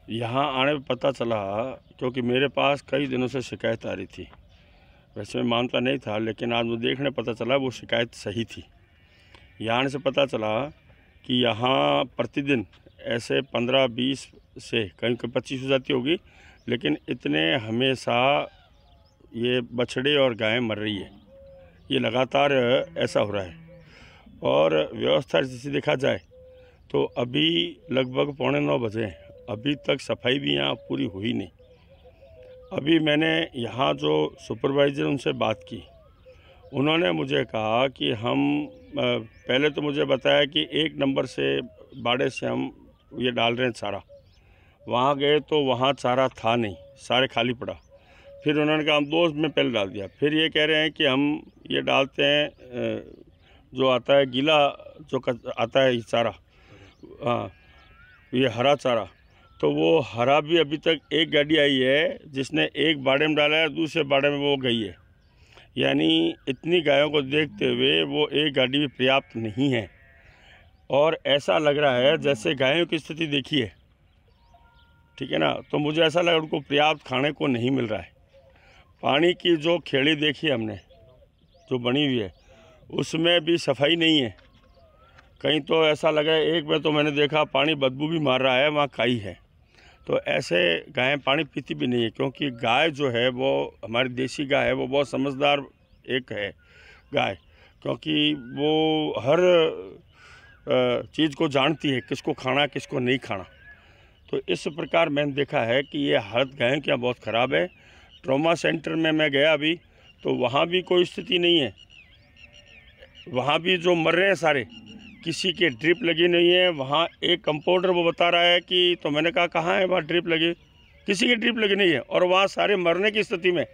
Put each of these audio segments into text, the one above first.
यहाँ आने पे पता चला, क्योंकि मेरे पास कई दिनों से शिकायत आ रही थी। वैसे मैं मानता नहीं था, लेकिन आज मुझे देखने पता चला वो शिकायत सही थी। यहाँ आने से पता चला कि यहाँ प्रतिदिन ऐसे 15-20 से कहीं 25 हो जाती होगी, लेकिन इतने हमेशा ये बछड़े और गायें मर रही है। ये लगातार ऐसा हो रहा है। और व्यवस्था जैसे देखा जाए तो अभी लगभग 8:45 बजे हैं, अभी तक सफाई भी यहाँ पूरी हुई नहीं। अभी मैंने यहाँ जो सुपरवाइज़र उनसे बात की, उन्होंने मुझे कहा कि हम पहले तो मुझे बताया कि 1 नंबर से बाड़े से हम ये डाल रहे हैं चारा। वहाँ गए तो वहाँ चारा था नहीं, सारे खाली पड़ा। फिर उन्होंने कहा हम 2 में पहले डाल दिया। फिर ये कह रहे हैं कि हम ये डालते हैं जो आता है गीला, जो आता है चारा, हाँ ये हरा चारा, तो वो हरा भी अभी तक एक गाड़ी आई है जिसने एक बाड़े में डाला है, दूसरे बाड़े में वो गई है। यानी इतनी गायों को देखते हुए वो एक गाड़ी भी पर्याप्त नहीं है। और ऐसा लग रहा है जैसे गायों की स्थिति देखिए, ठीक है ना, तो मुझे ऐसा लगा उनको पर्याप्त खाने को नहीं मिल रहा है। पानी की जो खेड़ी देखी हमने जो बनी हुई है, उसमें भी सफाई नहीं है। कहीं तो ऐसा लगा, एक में तो मैंने देखा पानी बदबू भी मार रहा है, वहाँ काई है। तो ऐसे गायें पानी पीती भी नहीं है, क्योंकि गाय जो है वो हमारी देसी गाय है, वो बहुत समझदार एक है गाय, क्योंकि वो हर चीज़ को जानती है, किसको खाना किसको नहीं खाना। तो इस प्रकार मैंने देखा है कि ये हालत गायों की बहुत ख़राब है। ट्रॉमा सेंटर में मैं गया अभी, तो वहाँ भी कोई स्थिति नहीं है। वहाँ भी जो मर रहे हैं सारे, किसी के ड्रिप लगी नहीं है। वहाँ एक कंपाउंडर वो बता रहा है कि, तो मैंने कहा कहाँ है वहाँ ड्रिप लगी, किसी की ड्रिप लगी नहीं है। और वहाँ सारे मरने की स्थिति में,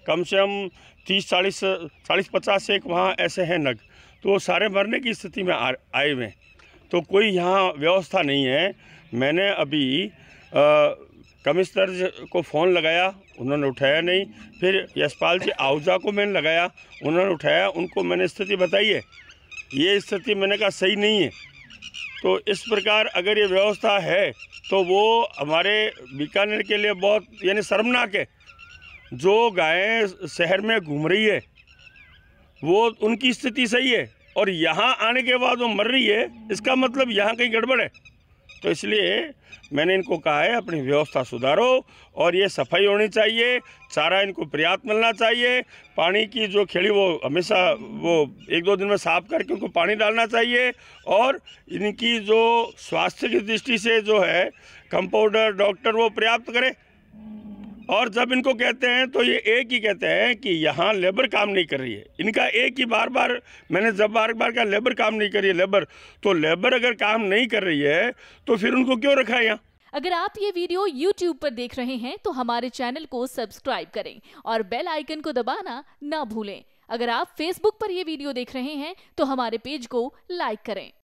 कम से कम 30-40-50 एक वहाँ ऐसे हैं नग, तो वो सारे मरने की स्थिति में आए हुए हैं। तो कोई यहाँ व्यवस्था नहीं है। मैंने अभी कमिश्नर को फ़ोन लगाया, उन्होंने उठाया नहीं। फिर यशपाल जी आहूजा को मैंने लगाया, उन्होंने उठाया। उनको मैंने स्थिति बताई है, ये स्थिति मैंने कहा सही नहीं है। तो इस प्रकार अगर ये व्यवस्था है तो वो हमारे बीकानेर के लिए बहुत यानी शर्मनाक है। जो गायें शहर में घूम रही है वो उनकी स्थिति सही है, और यहाँ आने के बाद वो मर रही है, इसका मतलब यहाँ कहीं गड़बड़ है। तो इसलिए मैंने इनको कहा है अपनी व्यवस्था सुधारो, और ये सफाई होनी चाहिए, चारा इनको पर्याप्त मिलना चाहिए। पानी की जो खेड़ी वो हमेशा वो 1-2 दिन में साफ करके उनको पानी डालना चाहिए। और इनकी जो स्वास्थ्य की दृष्टि से जो है कंपाउंडर डॉक्टर वो पर्याप्त करे। और जब इनको कहते हैं तो ये एक ही कहते हैं कि यहाँ लेबर काम नहीं कर रही है। इनका एक ही बार बार मैंने जब बार कहा लेबर काम नहीं कर रही है, लेबर, तो लेबर अगर काम नहीं कर रही है तो फिर उनको क्यों रखा है यहाँ। अगर आप ये वीडियो YouTube पर देख रहे हैं तो हमारे चैनल को सब्सक्राइब करें और बेल आइकन को दबाना ना भूलें। अगर आप Facebook पर ये वीडियो देख रहे हैं तो हमारे पेज को लाइक करें।